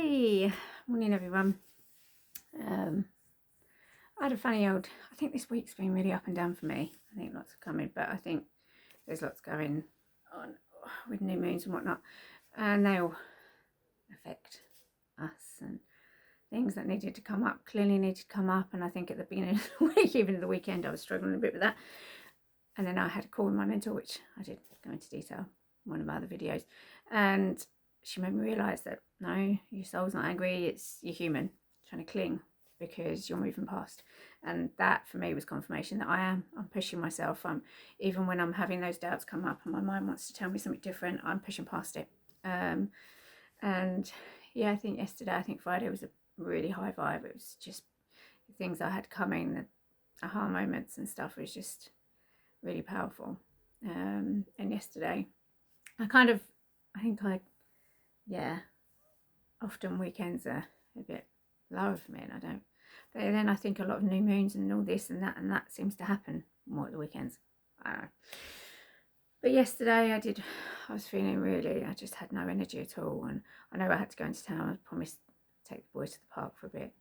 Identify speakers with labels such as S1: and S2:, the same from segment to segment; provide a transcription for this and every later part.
S1: Hey, morning everyone. I had a funny I think this week's been really up and down for me. I think lots are coming, but I think there's lots going on with new moons and whatnot, and they all affect us, and things that needed to come up clearly needed to come up. And I think at the beginning of the week, even at the weekend, I was struggling a bit with that. And then I had a call with my mentor, which I did go into detail in one of my other videos, and she made me realise that no, your soul's not angry, it's you're human trying to cling because you're moving past. And that for me was confirmation that I'm pushing myself. Even when I'm having those doubts come up and my mind wants to tell me something different, I'm pushing past it. And yeah, I think Friday was a really high vibe. It was just things I had coming, the aha moments and stuff was just really powerful. And yesterday often weekends are a bit lower for me, and but then I think a lot of new moons and all this and that seems to happen more at the weekends. I don't know. But yesterday I was feeling I just had no energy at all, and I know I had to go into town. I promised to take the boys to the park for a bit,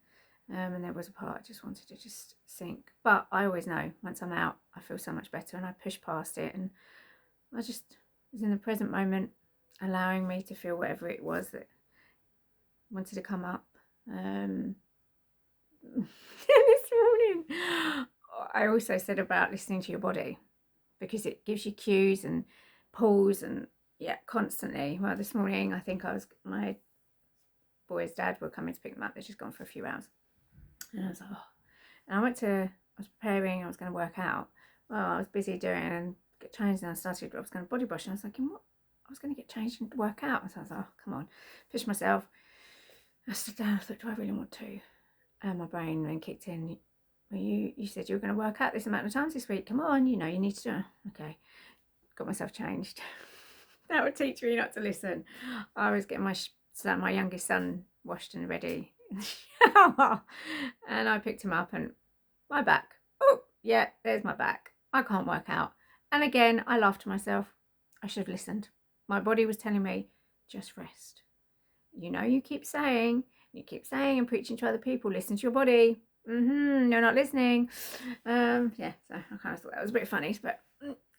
S1: and there was a part I just wanted to just sink. But I always know once I'm out, I feel so much better, and I push past it, and I just was in the present moment, allowing me to feel whatever it was that wanted to come up. This morning, I also said about listening to your body, because it gives you cues and pulls and constantly. Well, this morning I think my boys' dad were coming to pick them up. They'd just gone for a few hours, and I was like, oh. And I was preparing. I was going to work out. Well, I was busy doing and get changed, and I was going to body brush, and I was thinking, what? I was going to get changed and work out. So I was like, oh, come on, push myself. I stood down. I thought, do I really want to? And my brain then kicked in. Well, you said you were going to work out this amount of times this week. Come on, you need to do it. Okay, got myself changed. That would teach me not to listen. I was getting my youngest son washed and ready in the shower, and I picked him up, and my back. Oh, yeah, there's my back. I can't work out. And again, I laughed to myself. I should have listened. My body was telling me, just rest. You keep saying and preaching to other people, listen to your body. You're not listening. So I kind of thought that was a bit funny, but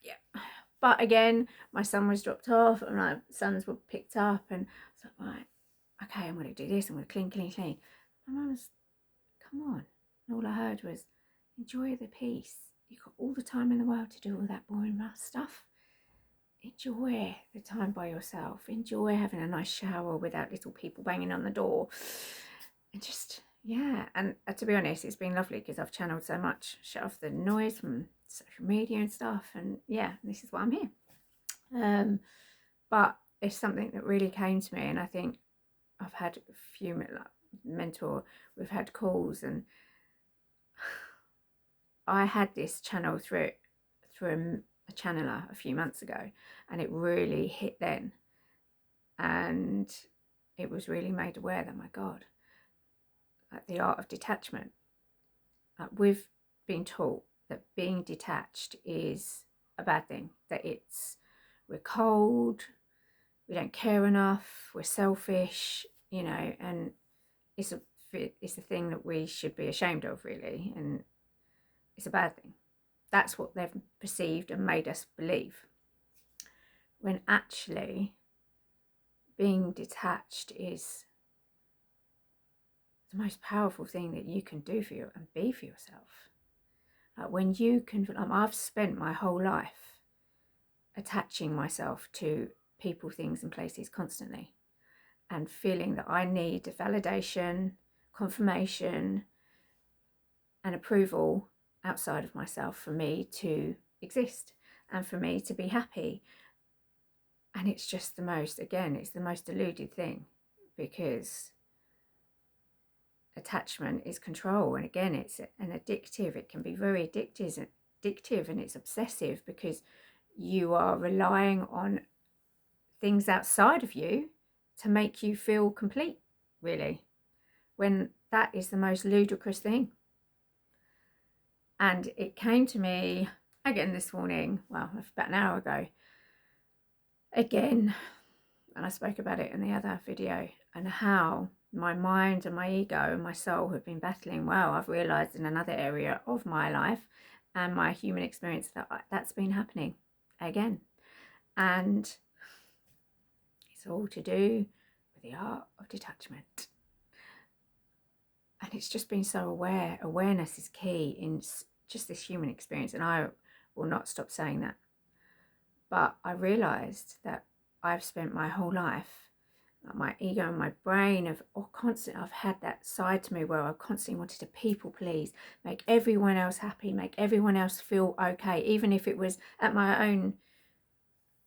S1: yeah. But again, my son was dropped off and my sons were picked up, and I was like, right, okay, I'm going to do this. I'm going to clean. My mum was, come on. And all I heard was, enjoy the peace. You've got all the time in the world to do all that boring rough stuff. Enjoy the time by yourself. Enjoy having a nice shower without little people banging on the door. And just, and to be honest, it's been lovely because I've channeled so much, shut off the noise from social media and stuff, and this is why I'm here. But it's something that really came to me, and I think I've had a few mentor, we've had calls, and I had this channel through a channeler a few months ago, and it really hit then, and it was really made aware that, my God, like the art of detachment, we've been taught that being detached is a bad thing, that we're cold, we don't care enough, we're selfish, and it's a thing that we should be ashamed of, really, and it's a bad thing. That's what they've perceived and made us believe. When actually, being detached is the most powerful thing that you can do for you and be for yourself. Like when you can, I've spent my whole life attaching myself to people, things, and places constantly, and feeling that I need validation, confirmation, and approval outside of myself for me to exist and for me to be happy. And it's just it's the most deluded thing, because attachment is control, and again, it's an addictive. It can be very addictive, and it's obsessive, because you are relying on things outside of you to make you feel complete, really, when that is the most ludicrous thing. And it came to me again this morning, well, about an hour ago, again, and I spoke about it in the other video, and how my mind and my ego and my soul have been battling, well, I've realized in another area of my life and my human experience that that's been happening again. And it's all to do with the art of detachment. And it's just been so aware. Awareness is key in just this human experience. And I will not stop saying that. But I realized that I've spent my whole life, my ego and my brain I've had that side to me where I constantly wanted to people please, make everyone else happy, make everyone else feel okay, even if it was at my own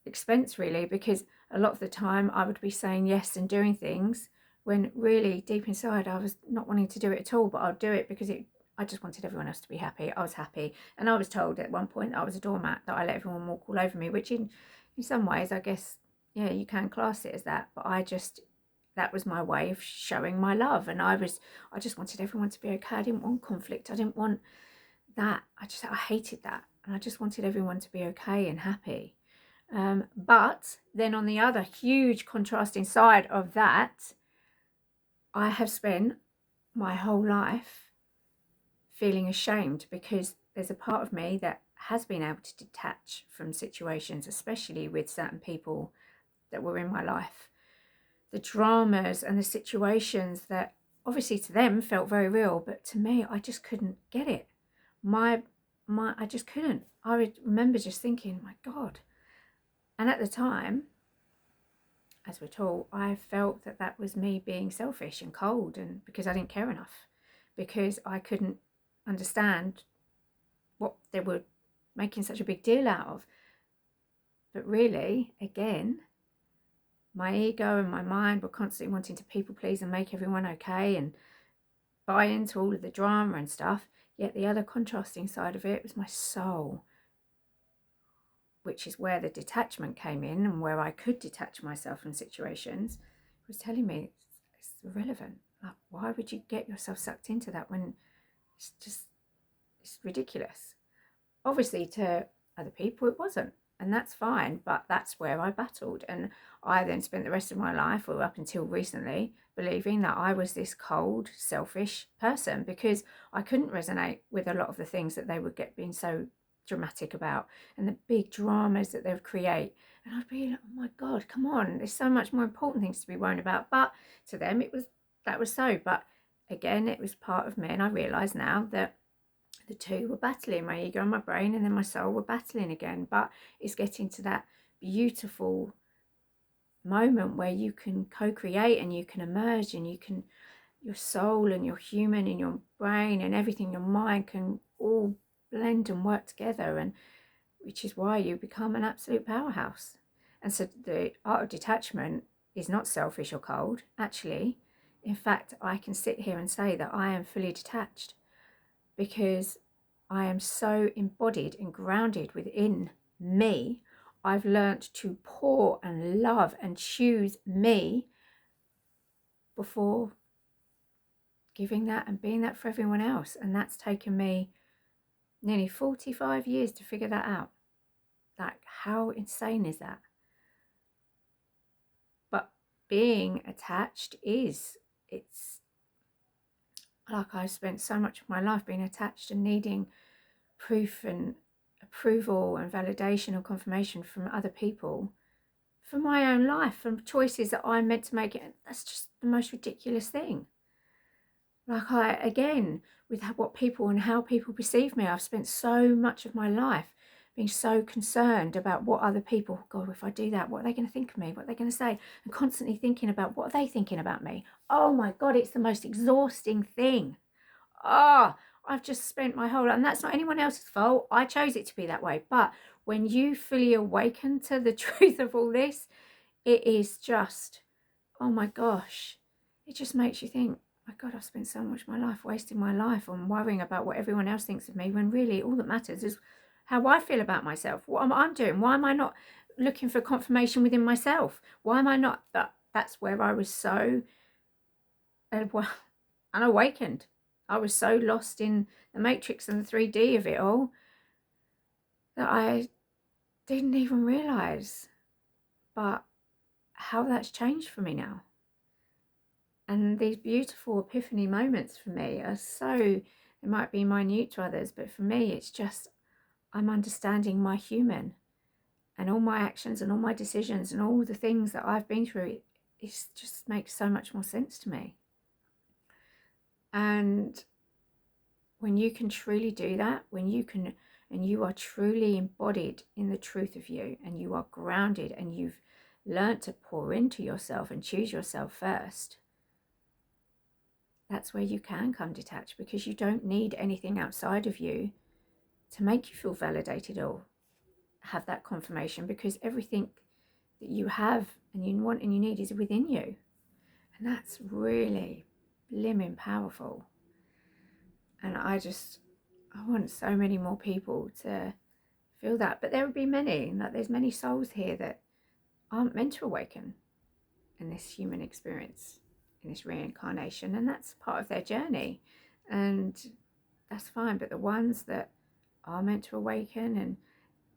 S1: expense, really, because a lot of the time I would be saying yes and doing things when really deep inside I was not wanting to do it at all, but I'll do it because I just wanted everyone else to be happy. I was happy, and I was told at one point I was a doormat, that I let everyone walk all over me, which in some ways, I guess, yeah, you can class it as that, but that was my way of showing my love. And I just wanted everyone to be okay. I didn't want conflict. I didn't want that. I hated that. And I just wanted everyone to be okay and happy. But then on the other huge contrasting side of that, I have spent my whole life feeling ashamed because there's a part of me that has been able to detach from situations, especially with certain people that were in my life. The dramas and the situations that obviously to them felt very real, but to me, I just couldn't get it. I just couldn't. I remember just thinking, my God. And at the time, as we're taught, I felt that was me being selfish and cold, and because I didn't care enough, because I couldn't understand what they were making such a big deal out of. But really, again, my ego and my mind were constantly wanting to people please and make everyone okay and buy into all of the drama and stuff. Yet the other contrasting side of it was my soul, which is where the detachment came in, and where I could detach myself from situations, was telling me it's irrelevant. Like, why would you get yourself sucked into that when it's ridiculous? Obviously, to other people, it wasn't. And that's fine, but that's where I battled. And I then spent the rest of my life, or up until recently, believing that I was this cold, selfish person because I couldn't resonate with a lot of the things that they would get being so dramatic about, and the big dramas that they would create. And I'd be like, oh my God, come on, there's so much more important things to be worried about. But to them, that was so. But again, it was part of me, and I realise now that the two were battling, my ego and my brain, and then my soul were battling again. But it's getting to that beautiful moment where you can co-create and you can emerge, and your soul and your human and your brain and everything, your mind can all blend and work together, and which is why you become an absolute powerhouse. And so the art of detachment is not selfish or cold. Actually, in fact, I can sit here and say that I am fully detached, because I am so embodied and grounded within me. I've learnt to pour and love and choose me before giving that and being that for everyone else. And that's taken me nearly 45 years to figure that out. Like, how insane is that? But being attached it's like I've spent so much of my life being attached and needing proof and approval and validation and confirmation from other people for my own life, from choices that I'm meant to make. It, that's just the most ridiculous thing. Like, again, with what people and how people perceive me, I've spent so much of my life being so concerned about what other people, God, if I do that, what are they going to think of me? What are they going to say? And constantly thinking about what are they thinking about me? Oh my God, it's the most exhausting thing. I've just spent my whole life, and that's not anyone else's fault. I chose it to be that way. But when you fully awaken to the truth of all this, it is just, oh my gosh, it just makes you think, my God, I've spent so much of my life wasting my life on worrying about what everyone else thinks of me, when really all that matters is how I feel about myself. What am I doing? Why am I not looking for confirmation within myself? Why am I not? That's where I was so unawakened. I was so lost in the matrix and the 3D of it all that I didn't even realise. But how that's changed for me now. And these beautiful epiphany moments for me are so, it might be minute to others, but for me, it's just, I'm understanding my human and all my actions and all my decisions and all the things that I've been through. It just makes so much more sense to me. And when you can truly do that, when you can, and you are truly embodied in the truth of you, and you are grounded, and you've learnt to pour into yourself and choose yourself first, that's where you can come detached, because you don't need anything outside of you to make you feel validated or have that confirmation, because everything that you have and you want and you need is within you. And that's really blimmin' powerful. And I want so many more people to feel that. But there will be many, like there's many souls here that aren't meant to awaken in this human experience, in this reincarnation, and that's part of their journey, and that's fine. But the ones that are meant to awaken, and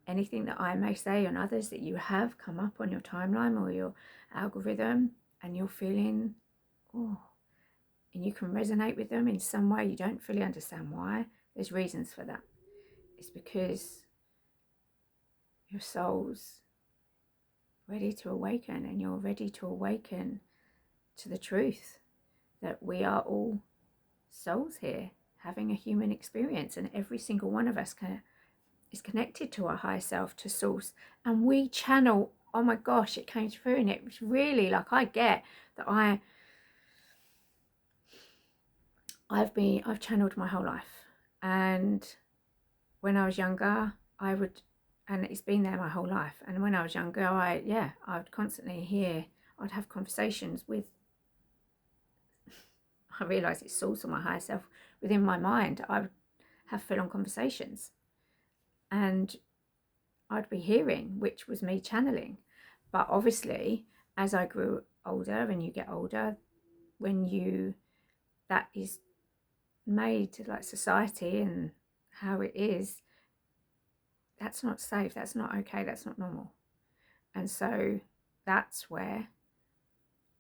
S1: anything that I may say on others that you have come up on your timeline or your algorithm, and you're feeling, oh, and you can resonate with them in some way, you don't fully understand why, there's reasons for that. It's because your soul's ready to awaken, and you're ready to awaken to the truth that we are all souls here having a human experience, and every single one of us is connected to our higher self, to source, and we channel. Oh my gosh, it came through, and it was really like, I get that I've channeled my whole life, and when I was younger I would, and it's been there my whole life, and when I was younger I would constantly I'd have conversations with, I realised it's source of my higher self within my mind. I would have full-on conversations, and I'd be hearing, which was me channeling. But obviously, as I grew older, and you get older, that is made like society and how it is, that's not safe, that's not okay, that's not normal. And so that's where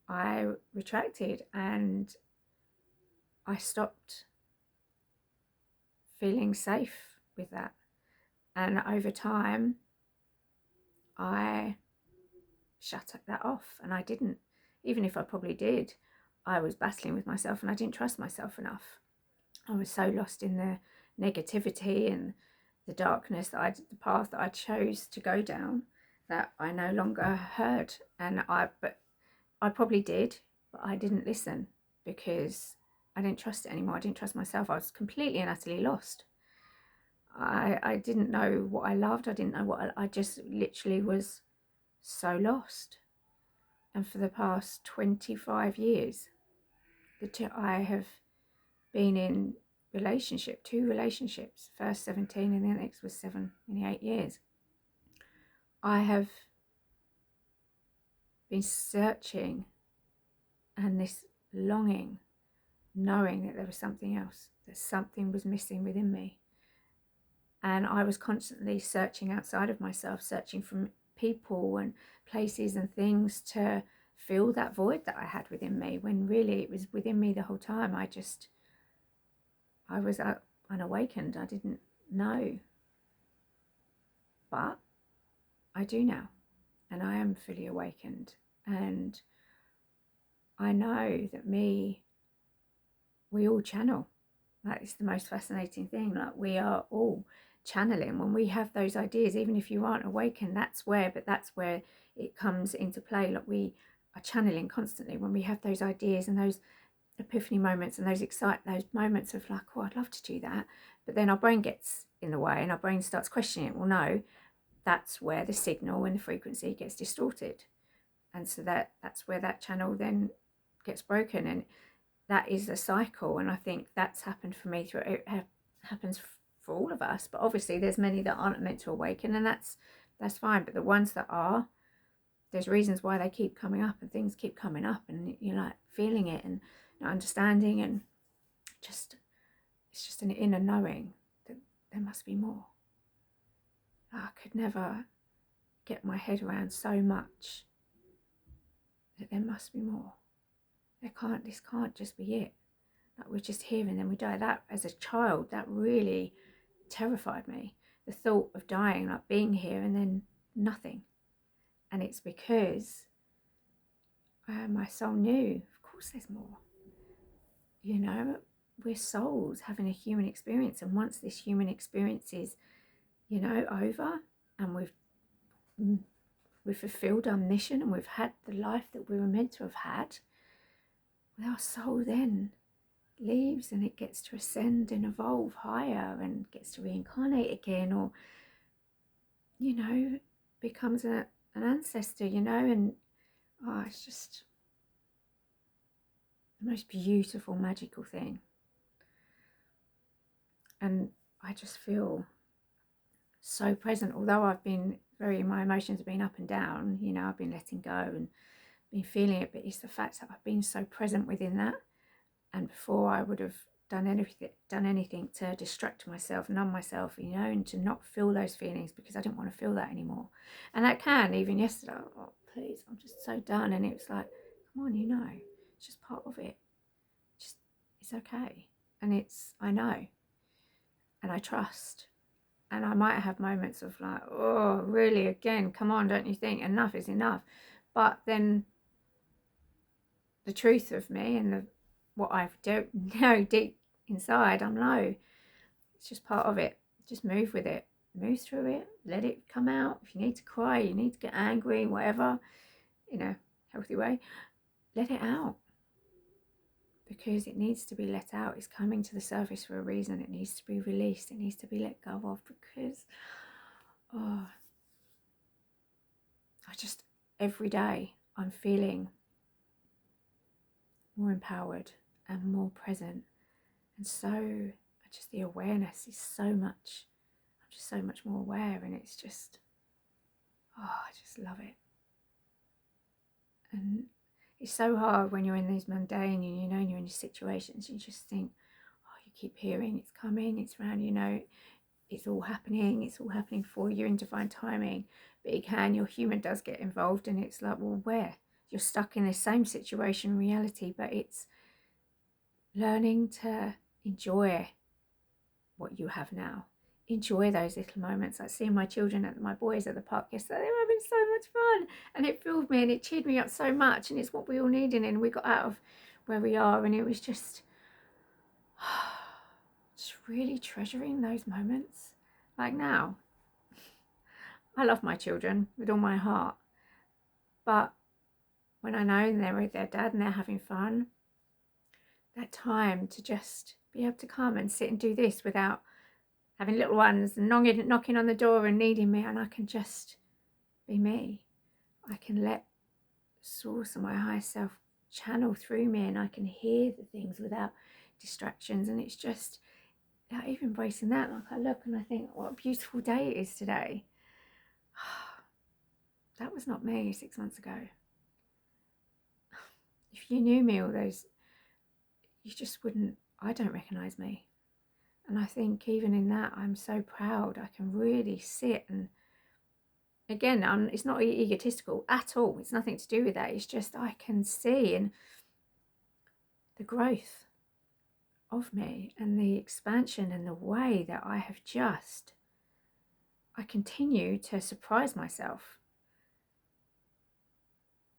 S1: I retracted, and I stopped feeling safe with that. And over time, I shut that off, and I didn't, even if I probably did, I was battling with myself, and I didn't trust myself enough. I was so lost in the negativity and the darkness the path that I chose to go down, that I no longer heard. But I probably did, but I didn't listen, because I didn't trust it anymore. I didn't trust myself. I was completely and utterly lost. I didn't know what I loved. I didn't know I just literally was so lost. And for the past 25 years that I have been in two relationships, first 17 and the next was 8 years, I have been searching, and this longing, knowing that there was something else, that something was missing within me. And I was constantly searching outside of myself, searching from people and places and things to fill that void that I had within me, when really it was within me the whole time. I was unawakened. I didn't know. But I do now, and I am fully awakened. And I know that we all channel. That is the most fascinating thing. Like, we are all channeling when we have those ideas, even if you aren't awakened. That's where it comes into play. Like, we are channeling constantly when we have those ideas and those epiphany moments and those moments of like, oh, I'd love to do that, but then our brain gets in the way and our brain starts questioning it. Well, no, that's where the signal and the frequency gets distorted, and so that's where that channel then gets broken, and that is a cycle. And I think that's happened for me through it. Happens for all of us, but obviously there's many that aren't meant to awaken, and that's fine. But the ones that are, there's reasons why they keep coming up, and things keep coming up, and you're like feeling it and not understanding, and it's just an inner knowing that there must be more. I could never get my head around so much that there must be more. This can't just be it. Like, we're just here and then we die. That, as a child, that really terrified me. The thought of dying, like being here and then nothing. And it's because my soul knew, of course there's more. You know, we're souls having a human experience. And once this human experience is, you know, over, and we've fulfilled our mission and we've had the life that we were meant to have had, well, our soul then leaves and it gets to ascend and evolve higher and gets to reincarnate again, or, you know, becomes an ancestor, you know. And it's just the most beautiful, magical thing. And I just feel so present, although my emotions have been up and down, you know, I've been letting go and been feeling it, but it's the fact that I've been so present within that. And before, I would have done anything to distract myself, numb myself, you know, and to not feel those feelings, because I didn't want to feel that anymore. And that can, even yesterday, oh please, I'm just so done. And it was like, come on, you know, it's just part of it. Just, it's okay. And I know, and I trust. And I might have moments of like, oh, really, again, come on, don't you think enough is enough? But then the truth of me and what I don't know deep inside, I'm low. It's just part of it. Just move with it. Move through it. Let it come out. If you need to cry, you need to get angry, whatever, in a healthy way, let it out. Because it needs to be let out. It's coming to the surface for a reason. It needs to be released. It needs to be let go of, because every day I'm feeling more empowered and more present. And so just the awareness is so much, I'm just so much more aware, and it's just, I just love it. And it's so hard when you're in these mundane, and you know, and you're in these situations, you just think, you keep hearing it's coming, it's around, you know, it's all happening for you in divine timing. But your human does get involved, and it's like, well, where? You're stuck in the same situation, reality, but it's learning to enjoy what you have now. Enjoy those little moments. Like seeing my boys at the park yesterday, they were having so much fun, and it filled me and it cheered me up so much, and it's what we all needed. And we got out of where we are, and it was just really treasuring those moments. Like now, I love my children with all my heart, but when I know they're with their dad and they're having fun, that time to just be able to come and sit and do this without having little ones and knocking on the door and needing me, and I can just be me. I can let source and my higher self channel through me, and I can hear the things without distractions. And it's just even embracing that. Like, I look and I think, what a beautiful day it is today. That was not me 6 months ago. If you knew me all those, you just wouldn't, I don't recognize me. And I think even in that, I'm so proud. I can really sit, and again, it's not egotistical at all. It's nothing to do with that. It's just I can see and the growth of me and the expansion and the way that I continue to surprise myself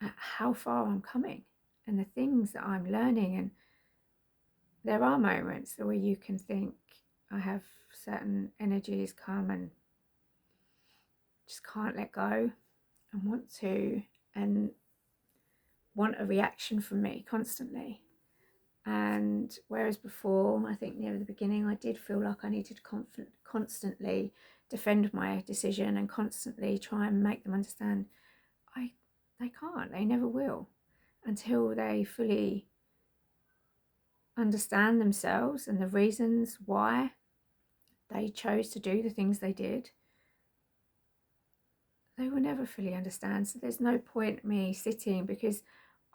S1: at how far I'm coming and the things that I'm learning. And there are moments where you can think, I have certain energies come and just can't let go and want a reaction from me constantly. And whereas before, I think near the beginning, I did feel like I needed to constantly defend my decision and constantly try and make them understand they can't, they never will, until they fully understand themselves and the reasons why they chose to do the things they did. They will never fully understand. So there's no point me sitting, because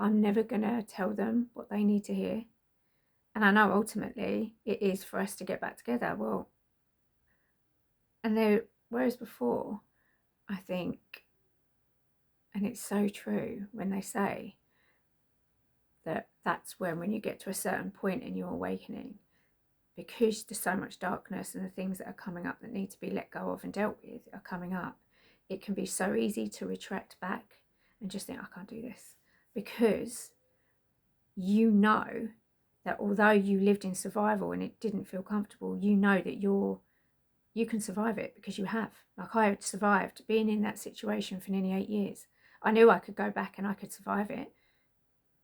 S1: I'm never going to tell them what they need to hear. And I know ultimately it is for us to get back together. Well, and whereas before, I think, and it's so true when they say that that's when you get to a certain point in your awakening, because there's so much darkness and the things that are coming up that need to be let go of and dealt with are coming up, it can be so easy to retract back and just think, I can't do this, because you know that although you lived in survival and it didn't feel comfortable, you know that you can survive it, because you have. Like, I had survived being in that situation for nearly 8 years. I knew I could go back and I could survive it,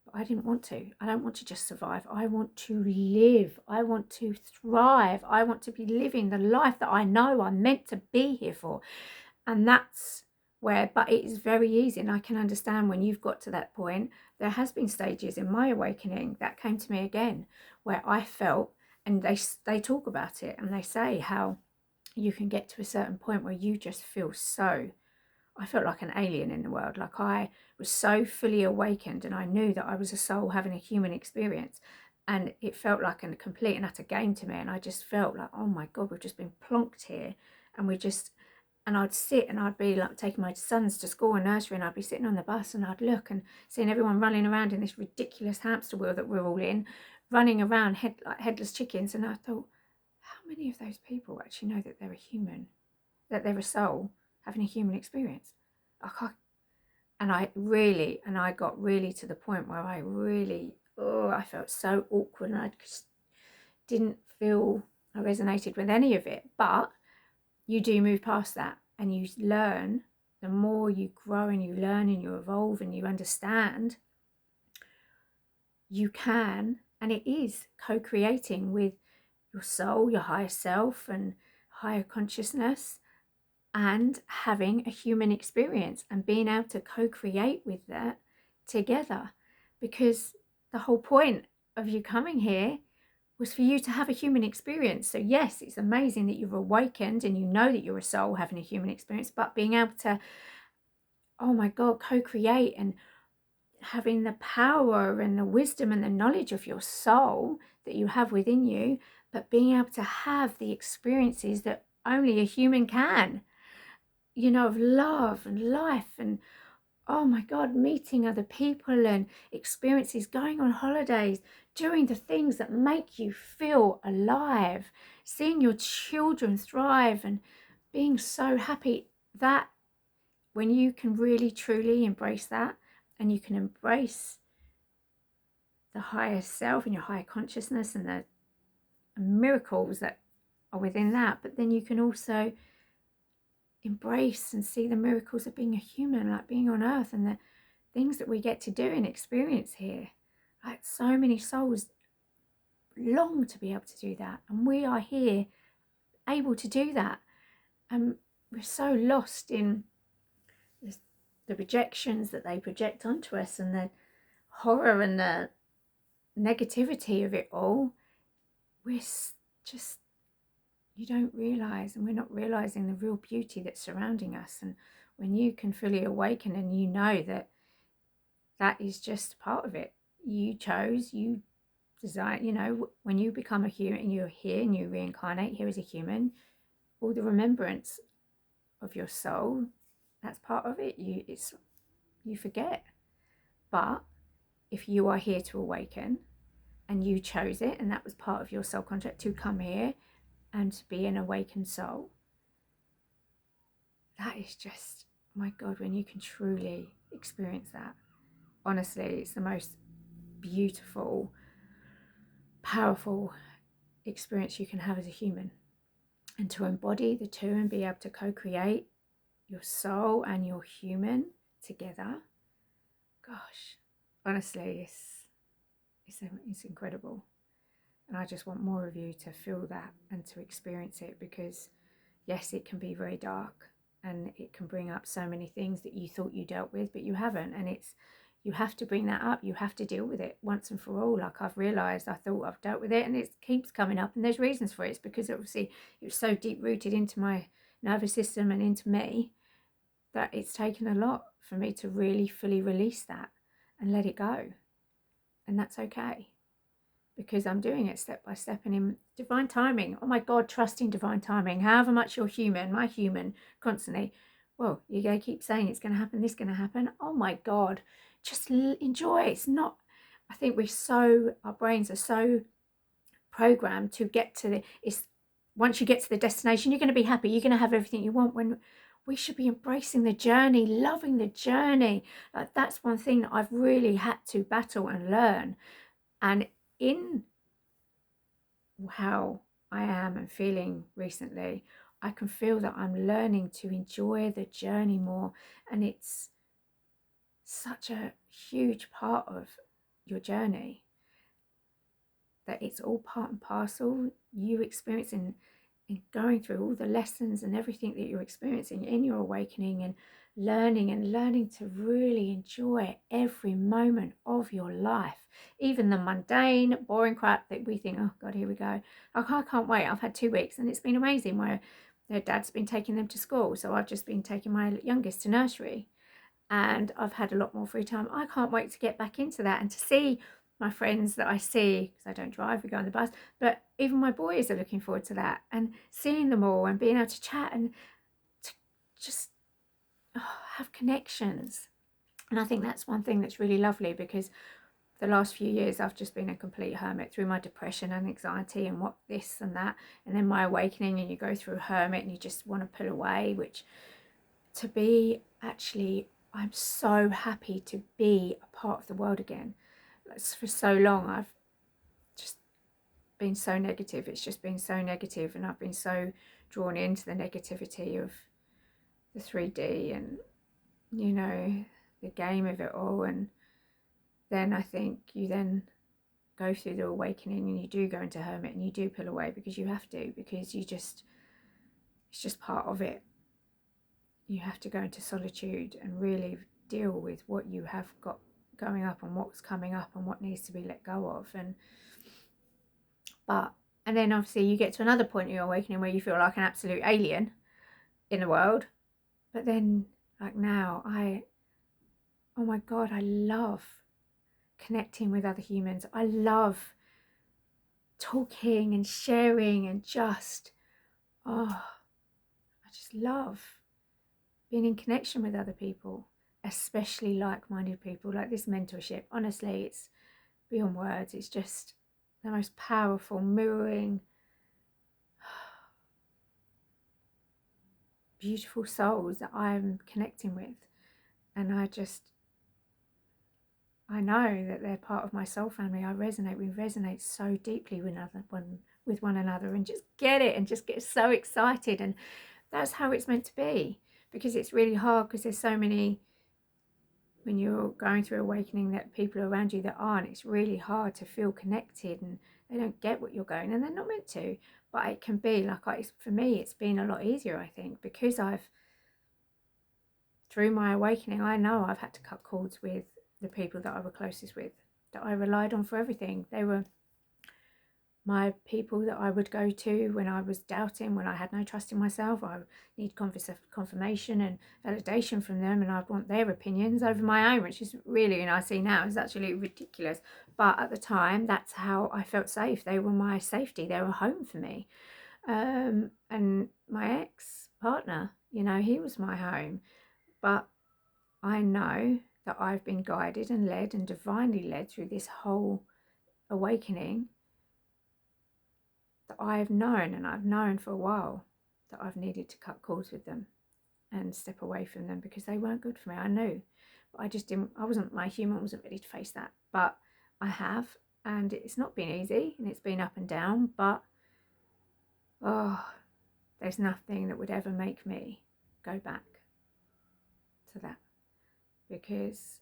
S1: but I didn't want to. I don't want to just survive. I want to live. I want to thrive. I want to be living the life that I know I'm meant to be here for. And that's where, but it is very easy, and I can understand when you've got to that point. There has been stages in my awakening that came to me again where I felt, and they talk about it and they say how you can get to a certain point where you just feel so, I felt like an alien in the world. Like, I was so fully awakened and I knew that I was a soul having a human experience, and it felt like a complete and utter game to me. And I just felt like, oh my God, we've just been plonked here. And I'd sit and I'd be like taking my sons to school and nursery, and I'd be sitting on the bus and I'd look and seeing everyone running around in this ridiculous hamster wheel that we're all in, running around like headless chickens. And I thought, how many of those people actually know that they're a human, that they're a soul having a human experience? And I got really to the point where I felt so awkward, and I just didn't feel I resonated with any of it. But you do move past that, and you learn. The more you grow and you learn and you evolve and you understand, you can, and it is co-creating with your soul, your higher self and higher consciousness, and having a human experience and being able to co-create with that together. Because the whole point of you coming here was for you to have a human experience. So yes, it's amazing that you've awakened and you know that you're a soul having a human experience, but being able to, oh my God, co-create and having the power and the wisdom and the knowledge of your soul that you have within you, but being able to have the experiences that only a human can, you know, of love and life and, oh my God, meeting other people and experiences, going on holidays, doing the things that make you feel alive, seeing your children thrive and being so happy. That, when you can really truly embrace that, and you can embrace the higher self and your higher consciousness and the miracles that are within that, but then you can also embrace and see the miracles of being a human, like being on earth, and the things that we get to do and experience here. Like, so many souls long to be able to do that, and we are here able to do that. And we're so lost in the projections that they project onto us, and the horror and the negativity of it all. We're just, you don't realize, and we're not realizing the real beauty that's surrounding us. And when you can fully awaken and you know that that is just part of it, you chose, you design, you know, when you become a human and you're here and you reincarnate here as a human, all the remembrance of your soul, that's part of it. You forget. But if you are here to awaken and you chose it, and that was part of your soul contract to come here and to be an awakened soul, that is just, my God, when you can truly experience that, honestly, it's the most beautiful, powerful experience you can have as a human. And to embody the two and be able to co-create your soul and your human together, gosh, honestly, it's incredible. And I just want more of you to feel that and to experience it, because yes, it can be very dark and it can bring up so many things that you thought you dealt with, but you haven't. And you have to bring that up. You have to deal with it once and for all. Like, I've realized, I thought I've dealt with it, and it keeps coming up, and there's reasons for it. It's because obviously it was so deep rooted into my nervous system and into me that it's taken a lot for me to really fully release that and let it go. And that's okay, because I'm doing it step by step and in divine timing. Oh my God, trusting divine timing. However much you're human, my human, constantly, well, you're going to keep saying it's going to happen, this is going to happen. Oh my God, just enjoy. It's not, I think our brains are so programmed to get to once you get to the destination, you're going to be happy, you're going to have everything you want, when we should be embracing the journey, loving the journey. Like, that's one thing that I've really had to battle and learn. And in how I am and feeling recently, I can feel that I'm learning to enjoy the journey more. And it's such a huge part of your journey, that it's all part and parcel. You experiencing and going through all the lessons and everything that you're experiencing in your awakening, and learning to really enjoy every moment of your life, even the mundane, boring crap that we think, oh God, here we go. Like, I can't wait. I've had 2 weeks and it's been amazing. Their dad's been taking them to school, so I've just been taking my youngest to nursery, and I've had a lot more free time. I can't wait to get back into that and to see my friends that I see, because I don't drive, we go on the bus, but even my boys are looking forward to that, and seeing them all and being able to chat and to just have connections. And I think that's one thing that's really lovely, because the last few years I've just been a complete hermit through my depression and anxiety and what this and that, and then my awakening, and you go through hermit and you just want to pull away, which to be actually, I'm so happy to be a part of the world again. For so long I've just been so negative, it's just been so negative, and I've been so drawn into the negativity of the 3D and, you know, the game of it all. And then I think you then go through the awakening and you do go into hermit and you do pull away, because you have to, because it's just part of it. You have to go into solitude and really deal with what you have got going up and what's coming up and what needs to be let go of. And then obviously you get to another point in your awakening where you feel like an absolute alien in the world. But then, like now, oh my God, I love connecting with other humans. I love talking and sharing and just, I just love being in connection with other people, especially like-minded people. Like this mentorship, honestly, it's beyond words. It's just the most powerful mirroring, beautiful souls that I'm connecting with. And I know that they're part of my soul family. We resonate so deeply with one another, and just get it and just get so excited. And that's how it's meant to be, because it's really hard, because there's so many, when you're going through awakening, that people around you that aren't, it's really hard to feel connected, and they don't get what you're going, and they're not meant to. But it can be like, for me, it's been a lot easier, I think, because through my awakening, I know I've had to cut cords with the people that I were closest with, that I relied on for everything. They were my people that I would go to when I was doubting, when I had no trust in myself. I need confirmation and validation from them, and I want their opinions over my own, which is really, and I see now, is actually ridiculous. But at the time, that's how I felt safe. They were my safety. They were home for me. And my ex-partner, he was my home. But I know that I've been guided and led and divinely led through this whole awakening, that I've known for a while, that I've needed to cut cords with them and step away from them, because they weren't good for me. I knew, but my human wasn't ready to face that. But I have, and it's not been easy, and it's been up and down, but there's nothing that would ever make me go back to that, because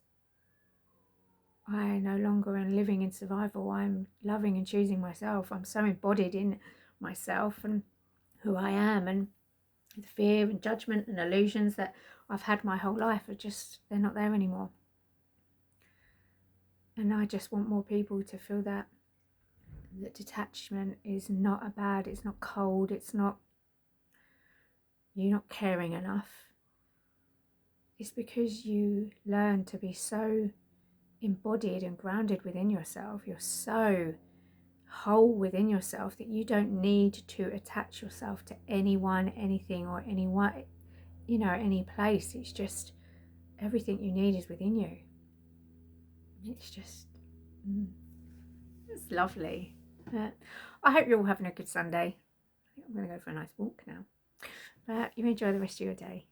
S1: I no longer am living in survival. I'm loving and choosing myself. I'm so embodied in myself and who I am, and the fear and judgment and illusions that I've had my whole life they're not there anymore. And I just want more people to feel that detachment is not it's not cold, it's not you not caring enough. It's because you learn to be so embodied and grounded within yourself. You're so whole within yourself that you don't need to attach yourself to anyone, anything, or anyone, any place. It's just everything you need is within you. It's just It's lovely. I hope you're all having a good Sunday. I think I'm going to go for a nice walk now. But you enjoy the rest of your day.